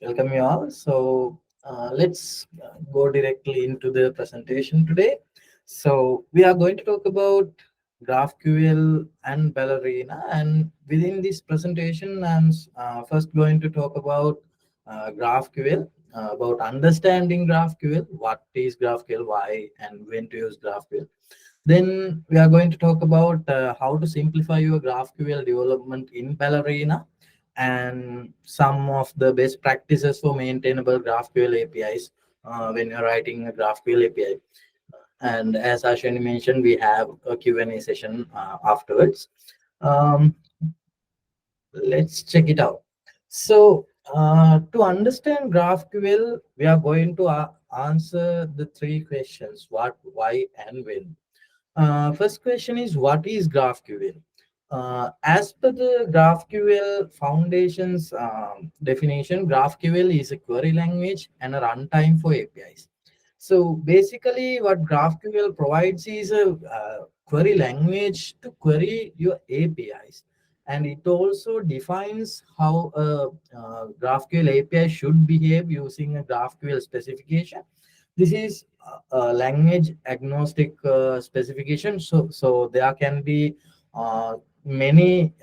Welcome you all. Let's go directly into the presentation today. So we are going to talk about GraphQL and Ballerina, and within this presentation, I'm first going to talk about GraphQL, about understanding GraphQL, what is GraphQL, why, and when to use GraphQL. Then we are going to talk about how to simplify your GraphQL development in Ballerina and some of the best practices for maintainable GraphQL APIs when you're writing a GraphQL API. And as Ashwini mentioned, we have a Q&A session afterwards. Um, let's check it out. To understand GraphQL, we are going to answer the three questions: what, why, and when. First question is, what is GraphQL? As per the GraphQL Foundation's definition, GraphQL is a query language and a runtime for APIs. So basically, what GraphQL provides is a query language to query your APIs, and it also defines how a GraphQL API should behave using a GraphQL specification. This is a language agnostic specification, so there can be many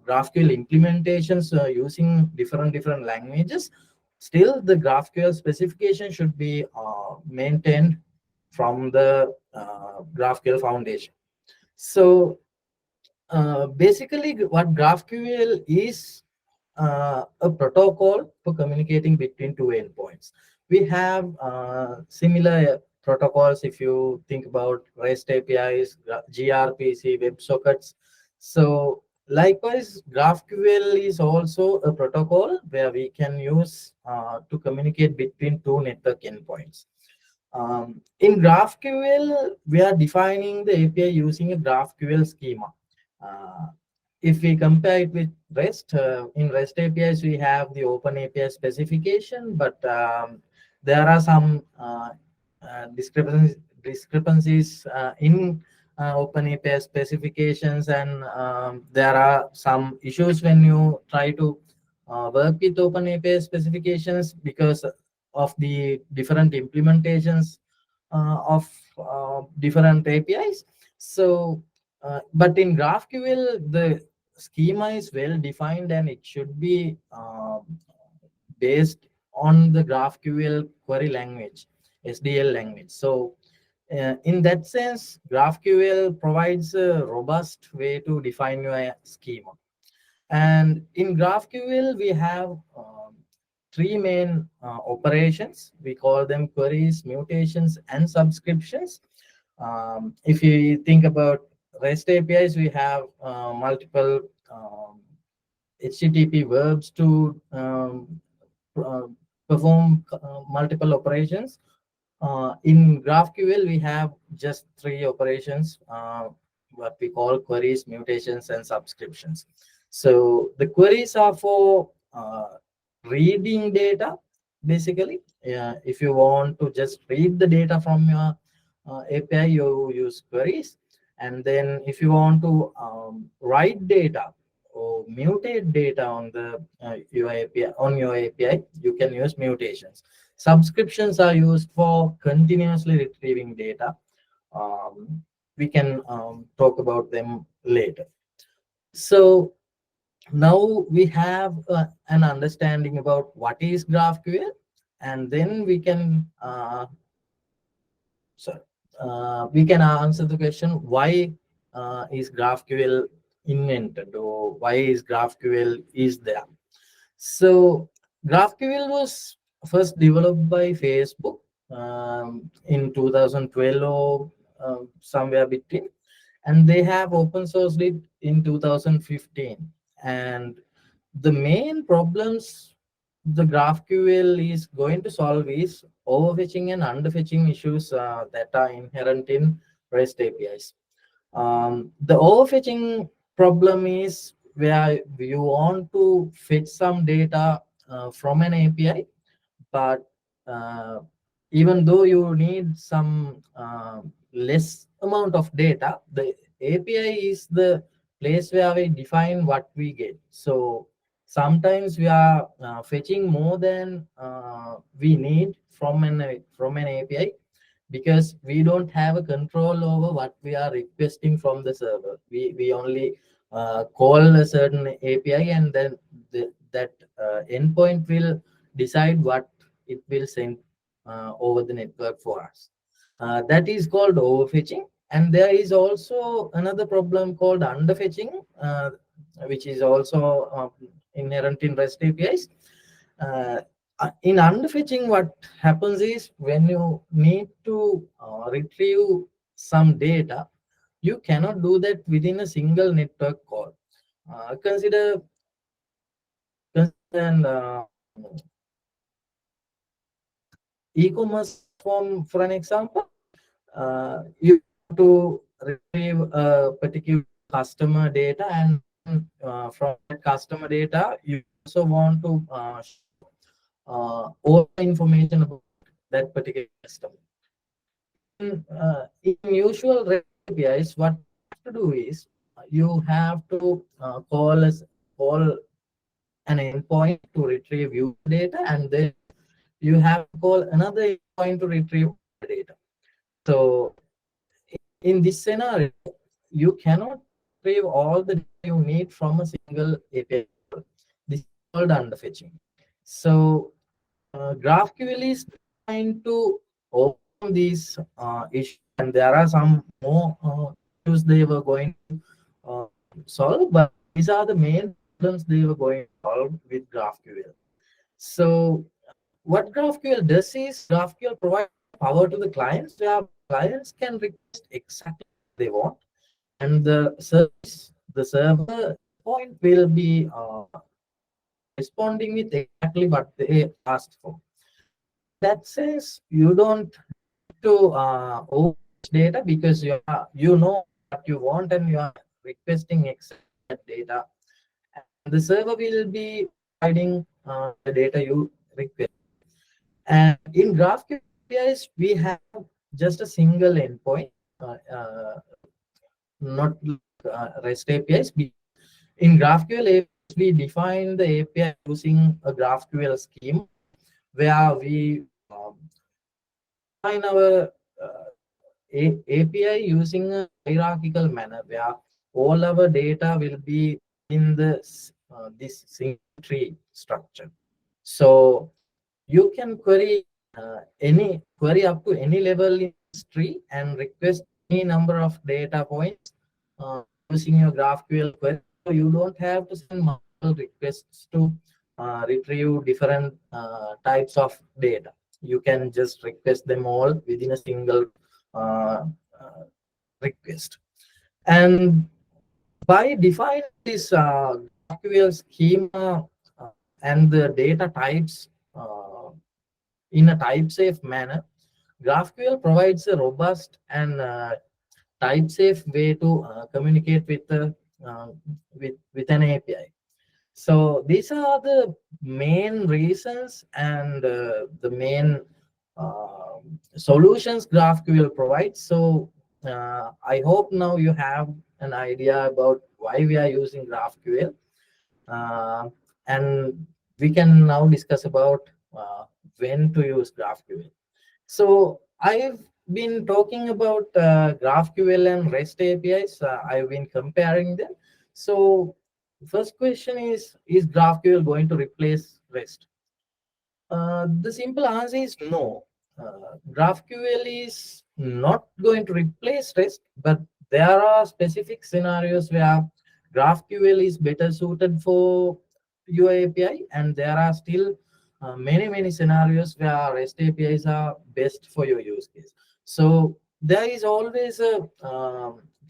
GraphQL implementations using different languages. Still, the GraphQL specification should be maintained from the GraphQL Foundation. So basically, what GraphQL is a protocol for communicating between two endpoints. We have similar protocols if you think about REST APIs, gRPC, WebSockets. So likewise, GraphQL is also a protocol where we can use to communicate between two network endpoints. In GraphQL, we are defining the API using a GraphQL schema. Uh, if we compare it with REST, in REST APIs, we have the Open API specification, but there are some discrepancies in Open API specifications, and there are some issues when you try to work with Open API specifications because of the different implementations of different APIs. But in GraphQL, the schema is well defined and it should be based on the GraphQL query language, SDL language. So, in that sense, GraphQL provides a robust way to define your schema. And in GraphQL, we have three main operations. We call them queries, mutations, and subscriptions. If you think about REST APIs, we have multiple HTTP verbs to uh, perform multiple operations. In GraphQL, we have just three operations, what we call queries, mutations, and subscriptions. So the queries are for reading data, basically. If you want to just read the data from your API, you use queries. And then if you want to write data or mutate data on the your API, you can use mutations. Subscriptions are used for continuously retrieving data. We can talk about them later. So now we have an understanding about what is GraphQL, and then we can answer the question, why is GraphQL invented, or why is GraphQL is there. So GraphQL was first developed by Facebook in 2012 or somewhere between, and they have open sourced it in 2015. And the main problems the GraphQL is going to solve is overfetching and underfetching issues that are inherent in REST APIs. The overfetching problem is where you want to fetch some data from an API, but even though you need some less amount of data, the API is the place where we define what we get. So Sometimes we are fetching more than we need from an API, because we don't have a control over what we are requesting from the server. We only call a certain API, and then that endpoint will decide what it will send over the network for us. That is called overfetching. And there is also another problem called underfetching, which is also inherent in REST APIs. Uh, in underfetching, what happens is when you need to retrieve some data, you cannot do that within a single network call. Consider an e-commerce platform for an example. You want to retrieve a particular customer data, and from that customer data, you also want to all the information about that particular customer. In usual REST APIs, what you have to do is you have to call an endpoint to retrieve user data, and then you have to call another endpoint to retrieve the data. So in this scenario, you cannot retrieve all the data you need from a single API. This is called underfetching. So GraphQL is trying to overcome these issues, and there are some more issues they were going to solve, but these are the main problems they were going to solve with GraphQL. So what GraphQL does is GraphQL provides power to the clients, where clients can request exactly what they want, and the server point will be responding with exactly what they asked for. In that sense, you don't to overfetch data, because you know what you want and you are requesting exact data, and the server will be providing the data you request. And in GraphQL APIs, we have just a single endpoint, not like REST APIs. In GraphQL APIs, we define the API using a GraphQL scheme, where we define our API using a hierarchical manner, where all our data will be in this single tree structure. So you can query up to any level in this tree and request any number of data points using your GraphQL query. So you don't have to send multiple requests to retrieve different types of data. You can just request them all within a single uh, uh, request. And by defining this GraphQL schema and the data types in a type-safe manner, GraphQL provides a robust and type-safe way to communicate uh, with an API. So these are the main reasons and the main uh, solutions GraphQL provides. So I hope now you have an idea about why we are using GraphQL, uh, and we can now discuss about when to use GraphQL. So I've been talking about GraphQL and REST APIs. I've been comparing them. So first question is GraphQL going to replace REST? The simple answer is no. GraphQL is not going to replace REST, but there are specific scenarios where GraphQL is better suited for your API, and there are still many scenarios where REST APIs are best for your use case. So there is always a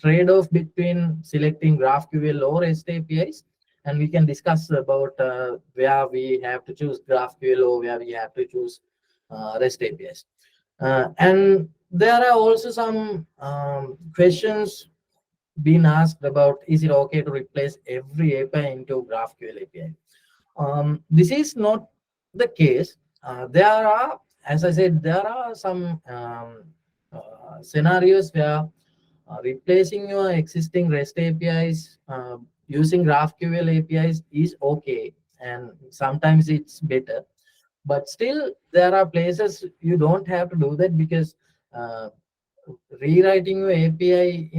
trade-off between selecting GraphQL or REST APIs, and we can discuss about where we have to choose GraphQL or where we have to choose REST APIs. And there are also some questions being asked about, is it okay to replace every API into GraphQL API? This is not the case. There are, as I said, there are some scenarios where replacing your existing REST APIs using GraphQL APIs is okay. and sometimes it's better. But still, there are places you don't have to do that, because uh, rewriting your API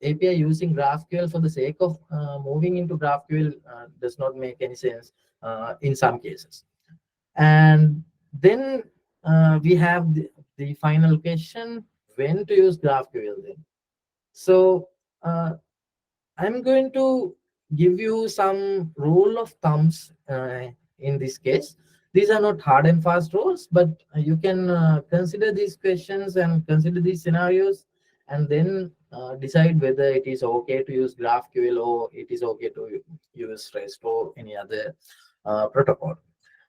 using GraphQL for the sake of moving into GraphQL does not make any sense in some cases. And then we have the final question: when to use GraphQL then? So uh, I'm going to give you some rule of thumbs in this case. These are not hard and fast rules, but you can consider these questions and consider these scenarios, and then decide whether it is okay to use GraphQL or it is okay to use REST or any other protocol.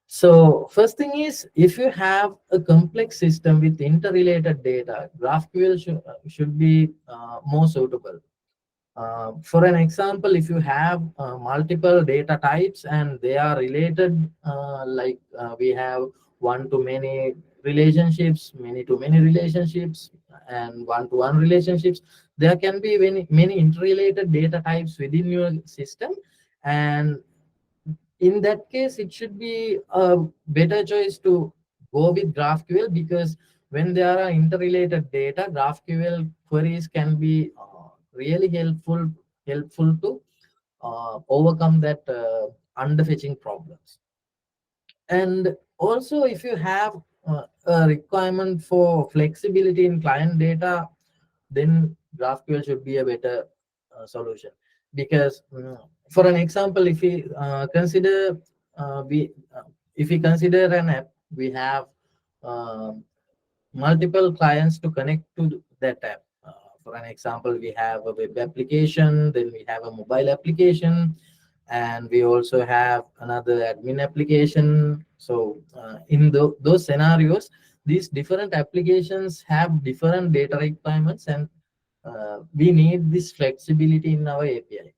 So first thing is, if you have a complex system with interrelated data, GraphQL should be more suitable. For an example, if you have multiple data types and they are related, we have one to many relationships, many to many relationships, and one to one relationships, there can be many interrelated data types within your system. And in that case, it should be a better choice to go with GraphQL, because when there are interrelated data, GraphQL queries can be really helpful to overcome that underfetching problems. And also, if you have a requirement for flexibility in client data, then GraphQL should be a better solution. Because for an example, if we consider an app, we have uh, multiple clients to connect to that app. For an example, we have a web application, then we have a mobile application, and we also have another admin application. So in those scenarios, these different applications have different data requirements, and we need this flexibility in our API.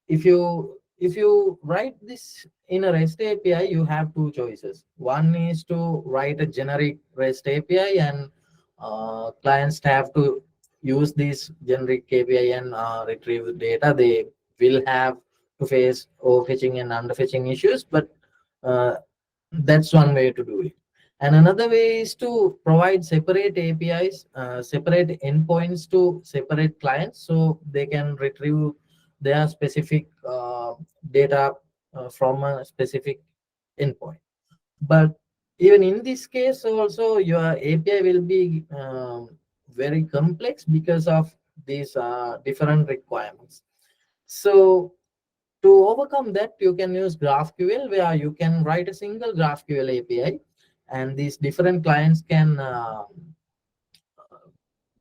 If you write this in a REST API, you have two choices. One is to write a generic REST API, and clients have to use this generic API and retrieve the data. They will have to face overfetching and underfetching issues, but uh, that's one way to do it. And another way is to provide separate APIs, separate endpoints to separate clients, so they can retrieve their specific data from a specific endpoint. But even in this case, also your API will be very complex because of these different requirements. So to overcome that, you can use GraphQL, where you can write a single GraphQL API, and these different clients can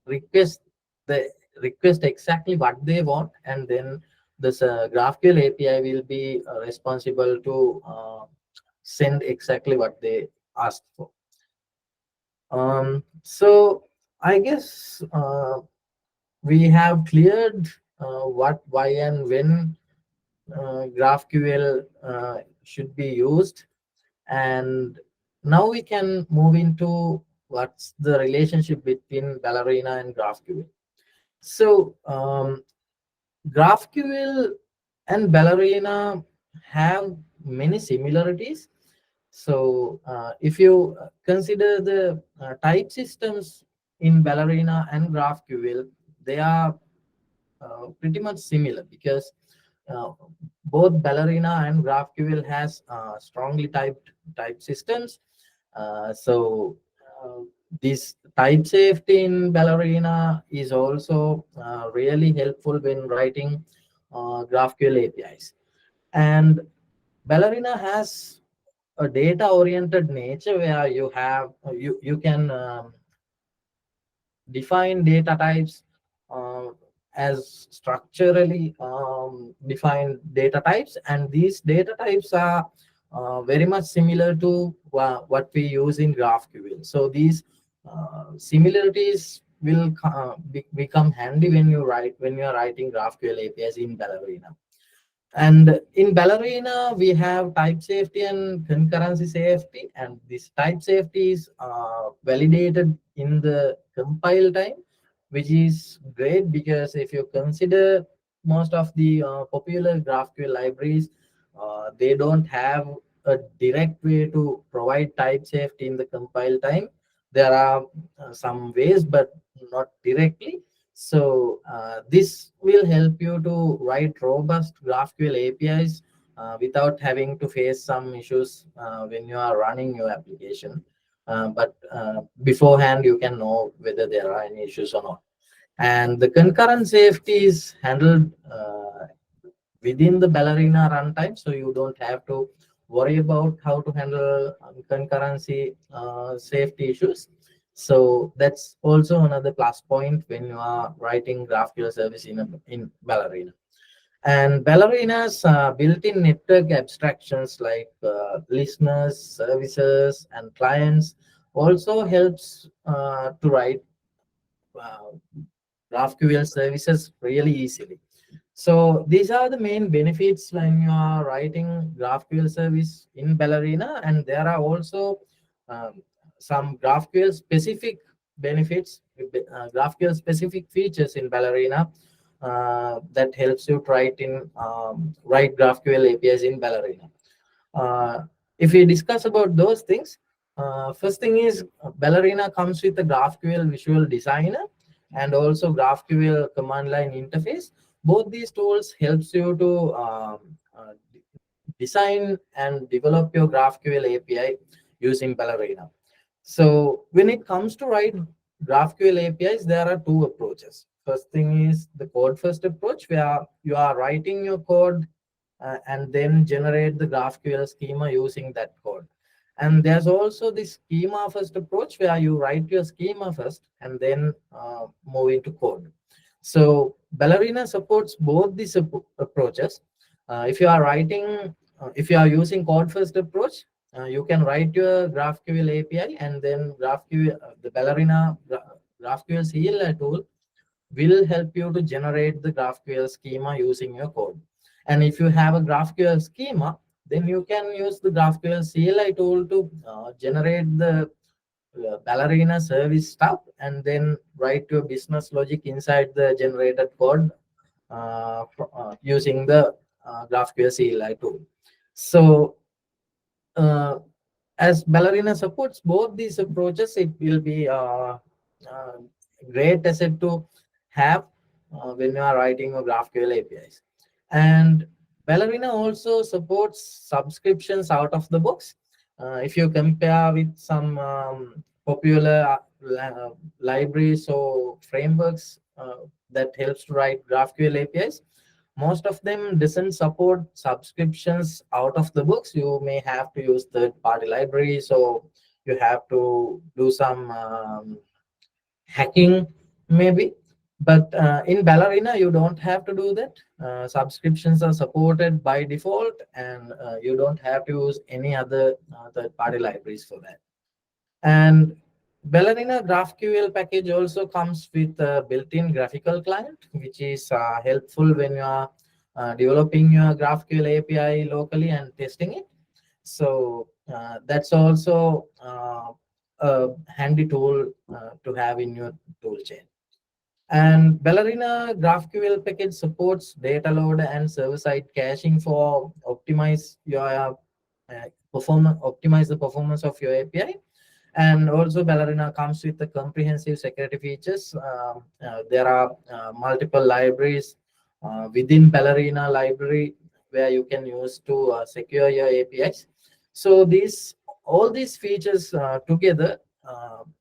request the request exactly what they want, and then this GraphQL API will be responsible to send exactly what they asked for. So I guess we have cleared what, why, and when GraphQL should be used. And now we can move into what's the relationship between Ballerina and GraphQL. So GraphQL and Ballerina have many similarities. So if you consider the type systems in Ballerina and GraphQL, they are pretty much similar, because uh, both Ballerina and GraphQL has strongly type systems. So this type safety in Ballerina is also really helpful when writing GraphQL APIs. And Ballerina has a data-oriented nature, where you can define data types uh, as structurally defined data types, and these data types are very much similar to what we use in GraphQL. So these similarities will become handy when you are writing GraphQL APIs in Ballerina. And in Ballerina, we have type safety and concurrency safety, and this type safety is validated in the compile time, which is great, because if you consider most of the popular GraphQL libraries, they don't have a direct way to provide type safety in the compile time. There are some ways, but not directly. So this will help you to write robust GraphQL APIs without having to face some issues when you are running your application. But beforehand, you can know whether there are any issues or not. And the concurrent safety is handled within the Ballerina runtime, so you don't have to worry about how to handle concurrency safety issues. So that's also another plus point when you are writing GraphQL service in Ballerina. And Ballerina's built-in network abstractions like listeners, services, and clients also helps to write uh, GraphQL services really easily. So these are the main benefits when you are writing GraphQL service in Ballerina, and there are also um, some GraphQL specific benefits, GraphQL specific features in Ballerina that helps you to write GraphQL APIs in Ballerina. Uh, if we discuss about those things, first thing is Ballerina comes with a GraphQL visual designer and also GraphQL command line interface. Both these tools helps you to design and develop your GraphQL API using Ballerina. So when it comes to write GraphQL APIs, there are two approaches. First thing is the code first approach, where you are writing your code and then generate the GraphQL schema using that code. And there's also the schema first approach, where you write your schema first and then move into code. So Ballerina supports both these approaches. If you are if you are using code first approach, you can write your GraphQL API, and then the Ballerina GraphQL CLI tool will help you to generate the GraphQL schema using your code. And if you have a GraphQL schema, then you can use the GraphQL CLI tool to generate the Ballerina service stuff and then write your business logic inside the generated code using the GraphQL CLI tool. So uh, as Ballerina supports both these approaches, it will be a great asset to have when you are writing a GraphQL APIs. And Ballerina also supports subscriptions out of the box. If you compare with some popular libraries or frameworks that helps to write GraphQL APIs, most of them doesn't support subscriptions out of the books. You may have to use third party libraries, so you have to do some hacking maybe. But in Ballerina you don't have to do that. Subscriptions are supported by default, and you don't have to use any other third party libraries for that. And Ballerina GraphQL package also comes with a built-in graphical client, which is helpful when you are developing your GraphQL API locally and testing it. So that's also a handy tool to have in your toolchain. And Ballerina GraphQL package supports data load and server-side caching for optimize the performance of your API. And also Ballerina comes with the comprehensive security features. There are multiple libraries within Ballerina library where you can use to secure your APIs. So these all these features together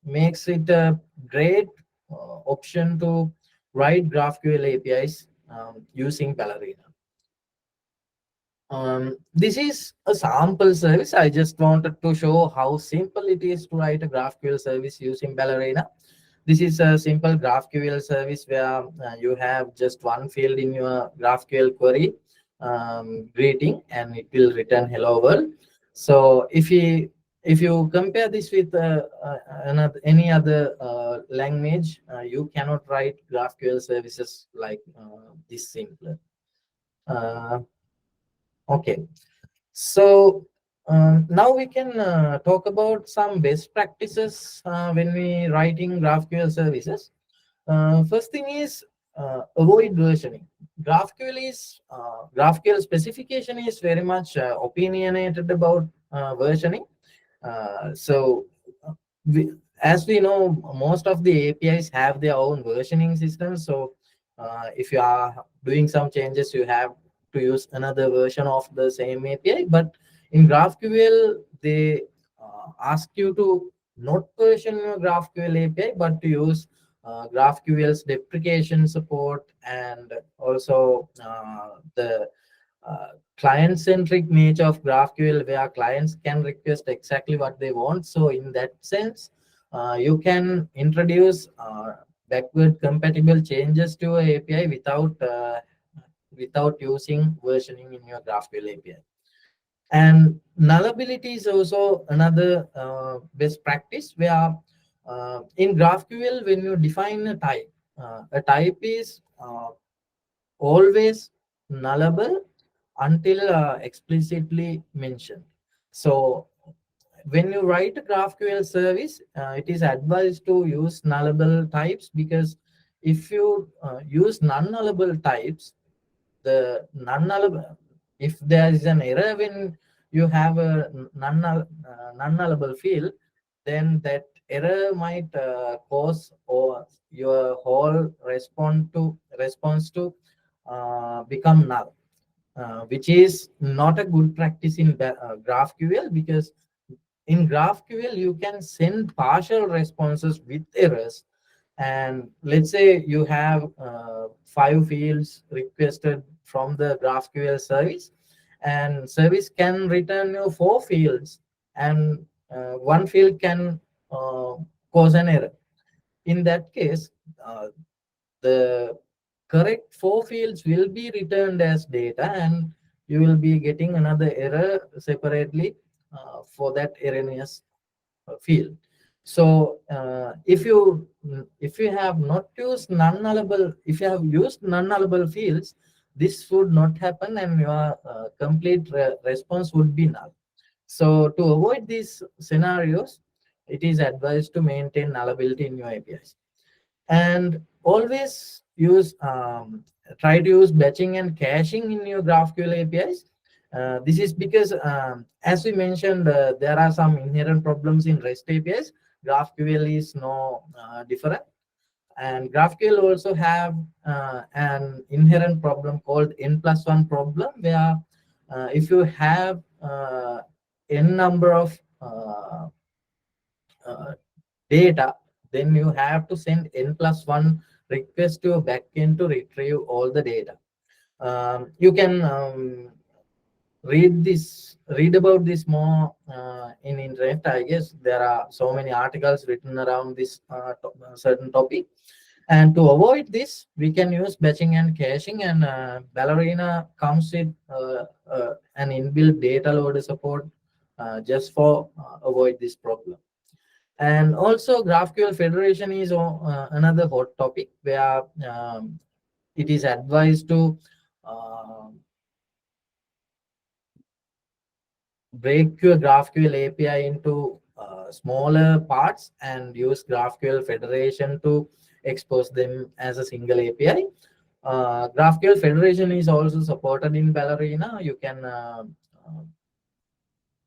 makes it a great option to write GraphQL APIs using Ballerina. This is a sample service. I just wanted to show how simple it is to write a GraphQL service using Ballerina. This is a simple GraphQL service where you have just one field in your GraphQL query, greeting, and it will return hello world. So if you compare this with any other language, you cannot write GraphQL services like this simple. Uh, okay. So now we can talk about some best practices when we writing GraphQL services. First thing is avoid versioning. GraphQL specification is very much opinionated about versioning. So, uh, we, as we know, most of the APIs have their own versioning system. So, if you are doing some changes, you have to use another version of the same API. But in GraphQL, they ask you to not version your GraphQL API, but to use GraphQL's deprecation support, and also the uh, client-centric nature of GraphQL, where clients can request exactly what they want. So in that sense, you can introduce backward compatible changes to your API without using versioning in your GraphQL API. And nullability is also another best practice, where in GraphQL, when you define a type is always nullable until explicitly mentioned. So when you write a GraphQL service, it is advised to use nullable types, because if you use non-nullable types, the non-nullable, if there is an error when you have a non-nullable field, then that error might cause or your whole response to become null, which is not a good practice in GraphQL, because in GraphQL you can send partial responses with errors. And let's say you have 5 fields requested from the GraphQL service, and service can return you 4 fields, and one field can uh, cause an error. In that case, uh, the correct 4 fields will be returned as data, and you will be getting another error separately for that erroneous field. So if you have not used non-nullable, if you have used non-nullable fields, this would not happen, and your complete response would be null. So to avoid these scenarios, it is advised to maintain nullability in your APIs. And always try to use batching and caching in your GraphQL APIs. This is because, as we mentioned, there are some inherent problems in REST APIs. GraphQL is no different, and GraphQL also have an inherent problem called n+1 problem, where if you have n number of uh, data, then you have to send n+1 request to your backend to retrieve all the data. You can read about this more in internet. I guess there are so many articles written around this certain topic. And to avoid this, we can use batching and caching, and Ballerina comes with an inbuilt data loader support just for avoid this problem. And also, GraphQL Federation is another hot topic, where it is advised to uh, break your GraphQL API into smaller parts and use GraphQL Federation to expose them as a single API. GraphQL Federation is also supported in Ballerina. You can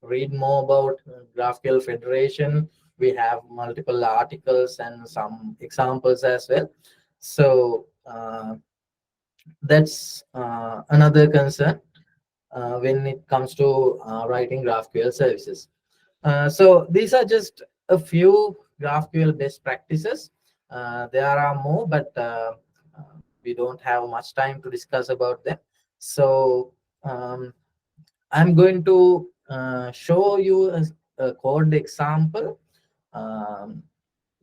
read more about GraphQL Federation. We have multiple articles and some examples as well. So that's another concern when it comes to writing GraphQL services. So these are just a few GraphQL best practices. There are more, but we don't have much time to discuss about them. So um, I'm going to show you a code example. Um,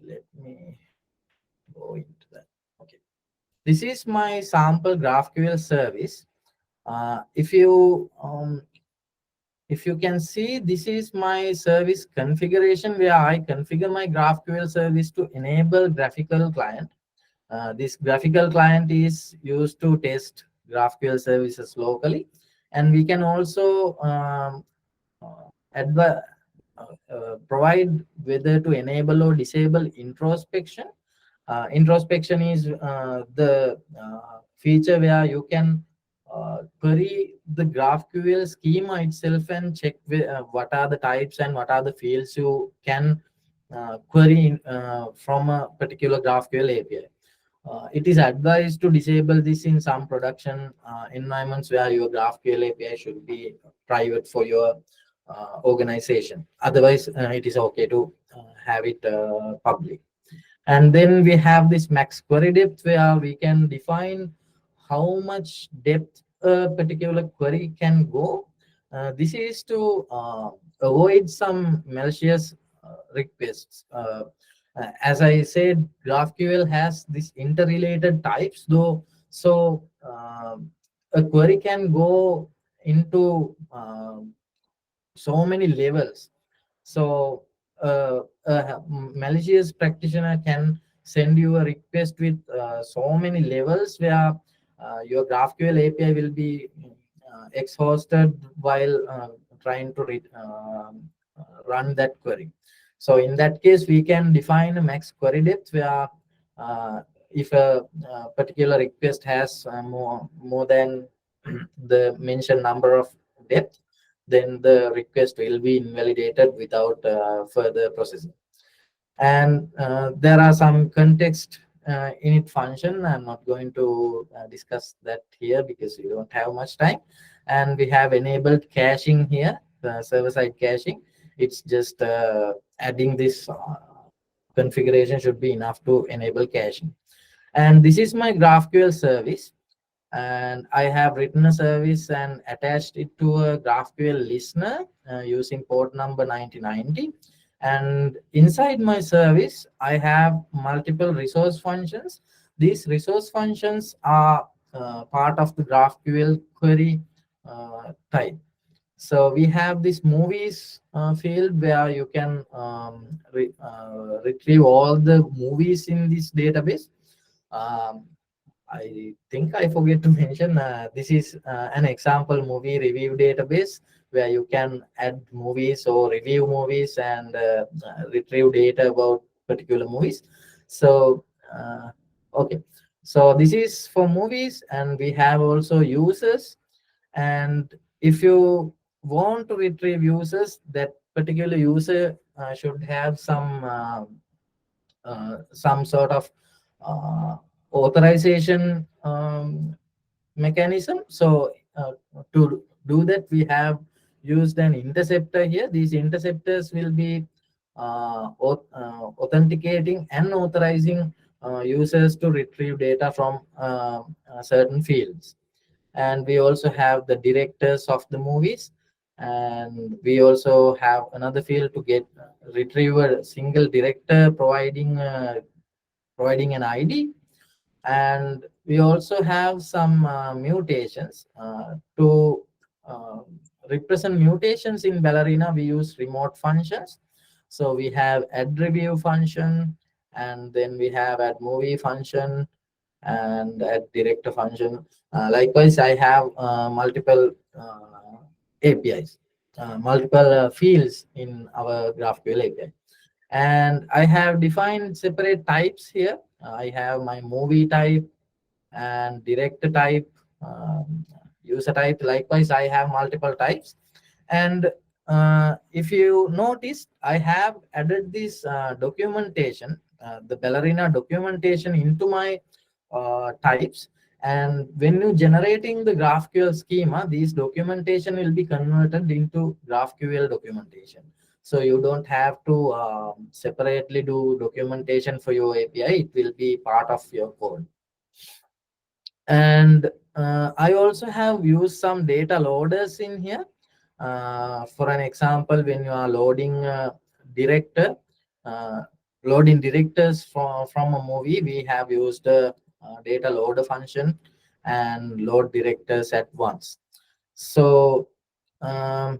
Let me go into that. Okay. This is my sample GraphQL service. If you can see, this is my service configuration, where I configure my GraphQL service to enable graphical client. This graphical client is used to test GraphQL services locally, and we can also advi- provide whether to enable or disable introspection Introspection is the feature where you can query the GraphQL schema itself and check what are the types and what are the fields you can query from a particular GraphQL API. It is advised to disable this in some production environments where your GraphQL API should be private for your organization. Otherwise, it is okay to have it public. And then we have this max query depth where we can define how much depth a particular query can go. This is to avoid some malicious requests. As I said, GraphQL has these interrelated types, though. So a query can go into so many levels. So a malicious practitioner can send you a request with so many levels where your GraphQL API will be exhausted while trying to run that query. So in that case, we can define a max query depth where if a, particular request has more than the mentioned number of depth, then the request will be invalidated without further processing. And there are some context init function. I'm not going to discuss that here because we don't have much time. And we have enabled caching here, the server-side caching. It's just adding this configuration should be enough to enable caching. And this is my GraphQL service, and I have written a service and attached it to a GraphQL listener using port number 9090. And inside my service, I have multiple resource functions. These resource functions are part of the GraphQL query type. So we have this movies field where you can retrieve all the movies in this database. Um, I think I forget to mention this is an example movie review database where you can add movies or review movies and retrieve data about particular movies. So, okay. So this is for movies, and we have also users. And if you want to retrieve users, that particular user should have some sort of uh, authorization mechanism. So to do that, we have used an interceptor here. These interceptors will be authenticating and authorizing users to retrieve data from certain fields. And we also have the directors of the movies, and we also have another field to get retrieve a single director providing an ID. And we also have some mutations to uh, represent mutations in Ballerina. We use remote functions. So we have add review function, and then we have add movie function and add director function. Likewise, I have multiple APIs, multiple fields in our GraphQL API. And I have defined separate types here. I have my movie type and director type, user type. Likewise, I have multiple types. And if you notice, I have added this documentation, the Ballerina documentation into my types. And when you generating the GraphQL schema, these documentation will be converted into GraphQL documentation. So you don't have to separately do documentation for your API. It will be part of your code. And I also have used some data loaders in here. For an example, when you are loading director, uh, loading directors from a movie, we have used a data loader function and load directors at once. So um,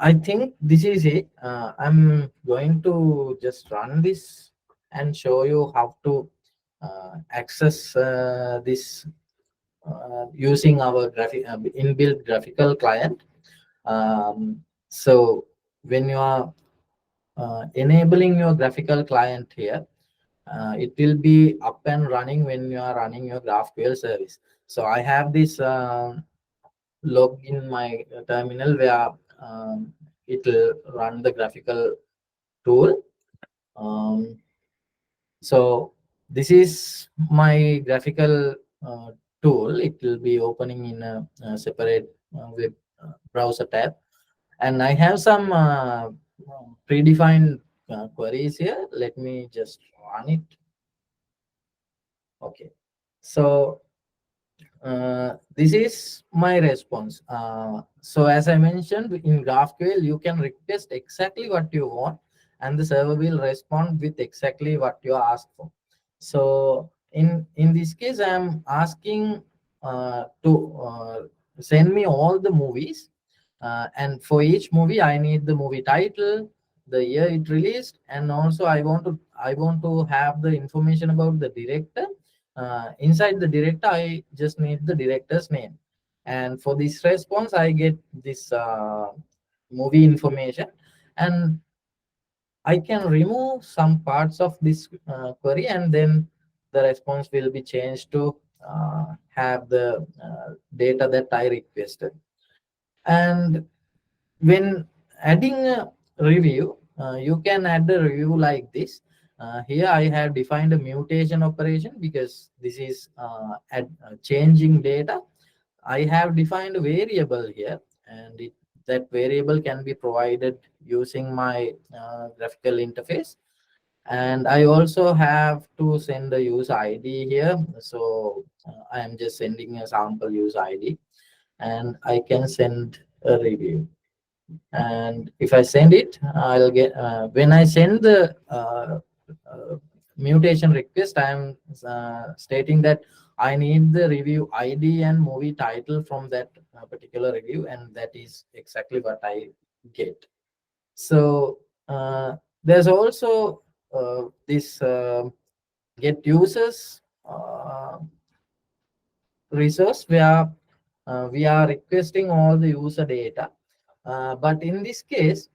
I think this is it. I'm going to just run this and show you how to access this using our inbuilt graphical client. So when you are enabling your graphical client here. It will be up and running when you are running your GraphQL service. So I have this log in my terminal where it will run the graphical tool. Um, so this is my graphical tool. It will be opening in a separate web browser tab, and I have some predefined queries here. Let me just run it. Okay. So this is my response. So as I mentioned, in GraphQL, you can request exactly what you want, and the server will respond with exactly what you ask for. So in this case, I am asking to send me all the movies, and for each movie, I need the movie title, the year it released, and also I want to have the information about the director. Inside the director, I just need the director's name, and for this response I get this movie information, and I can remove some parts of this query, and then the response will be changed to have the data that I requested. And when adding a review, you can add a review like this. Here I have defined a mutation operation because this is changing data. I have defined a variable here, and that variable can be provided using my graphical interface. And I also have to send a user ID here. So I am just sending a sample user ID, and I can send a review. And if I send it, I'll get when I send the uh, mutation request, I'm stating that I need the review ID and movie title from that particular review, and that is exactly what I get. So there's also this get users resource where we are requesting all the user data. But in this case,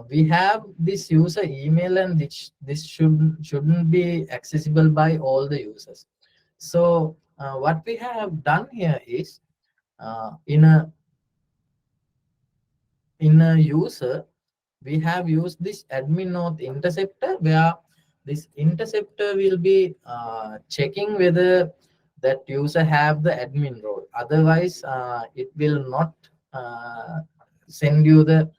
we have this user email, and this shouldn't be accessible by all the users. So what we have done here is in a user, we have used this admin auth interceptor, where this interceptor will be checking whether that user have the admin role. Otherwise it will not send you the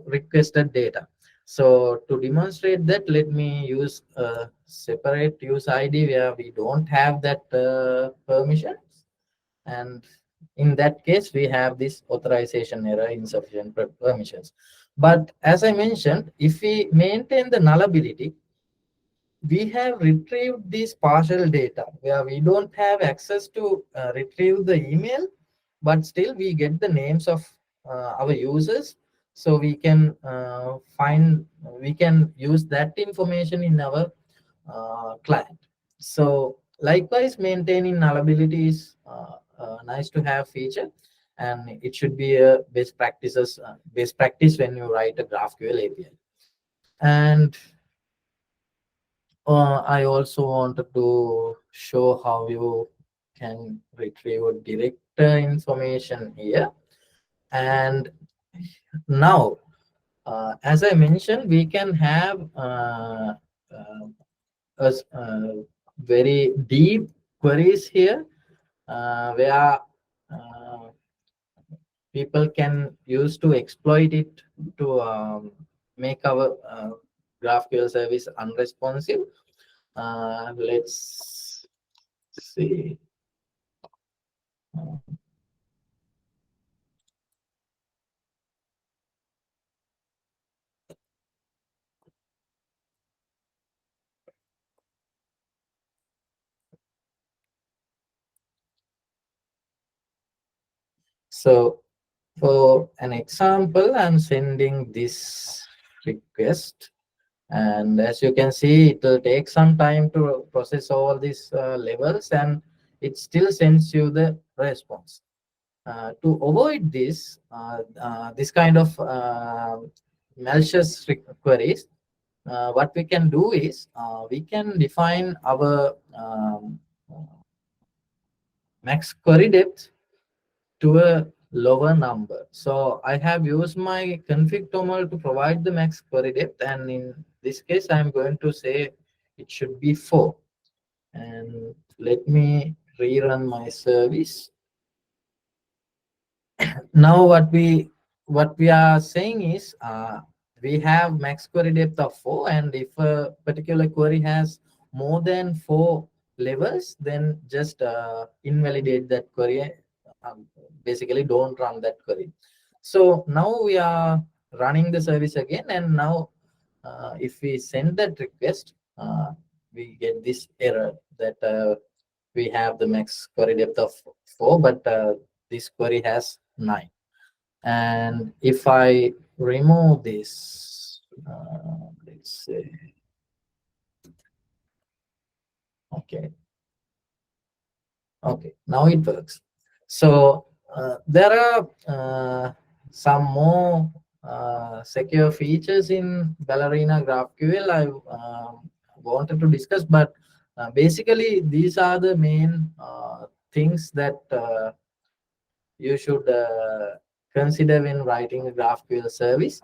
requested data. So to demonstrate that, let me use a separate user ID where we don't have that permission. And in that case, we have this authorization error, insufficient permissions. But as I mentioned, if we maintain the nullability, we have retrieved this partial data where we don't have access to retrieve the email, but still we get the names of our users. So we can use that information in our client. So likewise, maintaining nullability is nice to have feature, and it should be a best practice when you write a GraphQL API. And I also wanted to show how you can retrieve director information here. And now, as I mentioned, we can have very deep queries here, where uh, people can use to exploit it to make our GraphQL service unresponsive. Let's see. So for an example, I'm sending this request, and as you can see, it will take some time to process all these levels, and it still sends you the response. To avoid this kind of malicious queries, what we can do is we can define our max query depth to a lower number. So I have used my config toml to provide the max query depth, and in this case, I'm going to say it should be 4. And let me rerun my service. Now what we are saying is we have max query depth of 4, and if a particular query has more than 4 levels, then just invalidate that query. Basically don't run that query. So now we are running the service again, and now if we send that request, we get this error that we have the max query depth of 4, but this query has 9. And if I remove this, let's say, okay, now it works. So there are some more secure features in Ballerina GraphQL I wanted to discuss, but basically these are the main things that you should consider when writing a GraphQL service.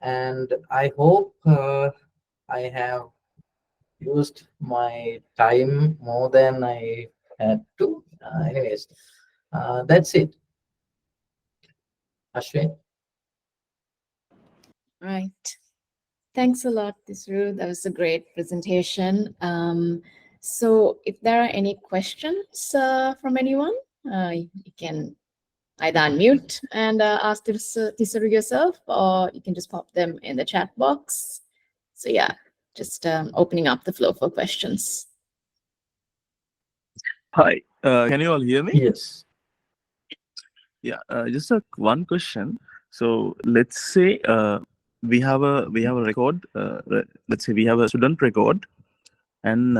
And I hope I have used my time more than I had to. Anyways, that's it. Ashwin? Right. Thanks a lot, Thisaru. That was a great presentation. So if there are any questions from anyone, you can either unmute and ask Thisaru yourself, or you can just pop them in the chat box. So yeah, just opening up the flow for questions. Hi, can you all hear me? Yes. Yeah, just one question. So let's say we have a record. Let's say we have a student record, and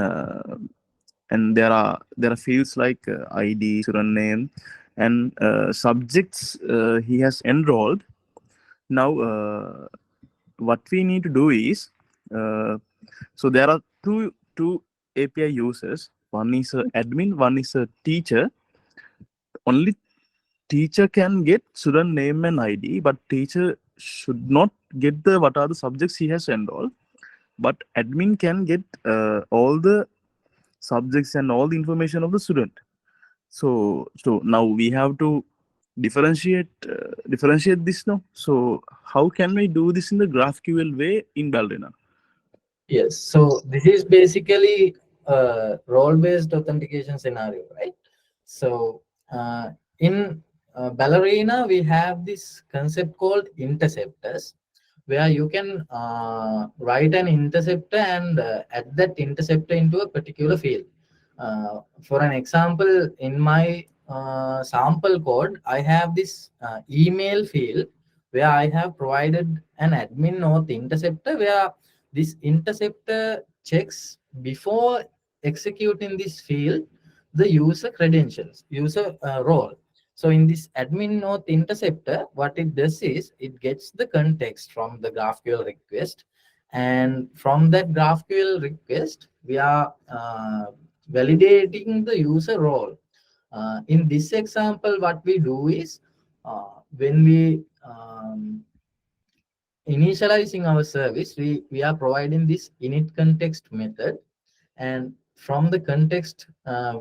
there are fields like ID, student name, and subjects he has enrolled. Now, what we need to do is, so there are two API users. One is a admin, one is a teacher. Only teacher can get student name and ID, but teacher should not get the what are the subjects he has enrolled. But admin can get all the subjects and all the information of the student. So now we have to differentiate this now. So how can we do this in the GraphQL way in Ballerina? Yes. So this is basically a role-based authentication scenario, right? So in Ballerina, we have this concept called interceptors, where you can write an interceptor and add that interceptor into a particular field. For an example, in my sample code, I have this email field where I have provided an admin auth interceptor, where this interceptor checks before executing this field the user credentials, user role. So in this admin auth interceptor, what it does is it gets the context from the GraphQL request, and from that GraphQL request, we are validating the user role. In this example, what we do is when we initializing our service, we are providing this init context method, and from the context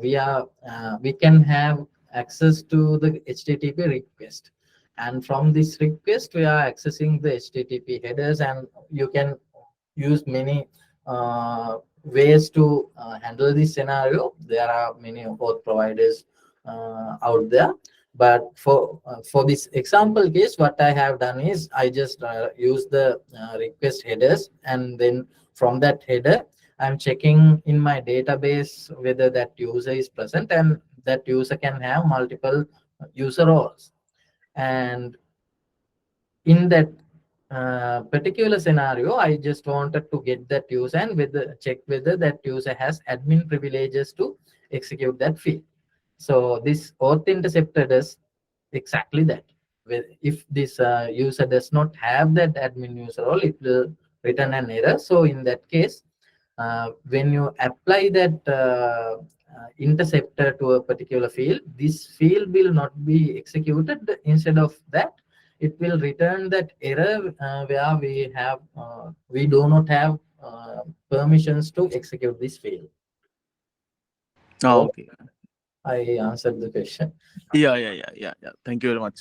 we can have access to the HTTP request, and from this request we are accessing the HTTP headers, and you can use many ways to handle this scenario. There are many both providers out there, but for this example case, what I have done is I just use the request headers, and then from that header I'm checking in my database whether that user is present, and that user can have multiple user roles. And in that particular scenario, I just wanted to get that user and check whether that user has admin privileges to execute that field. So this auth interceptor does exactly that. if this user does not have that admin user role, it will return an error. So in that case, when you apply that interceptor to a particular field, this field will not be executed. Instead of that, it will return that error where we do not have permissions to execute this field. Oh, So okay. I answered the question. Yeah. Thank you very much.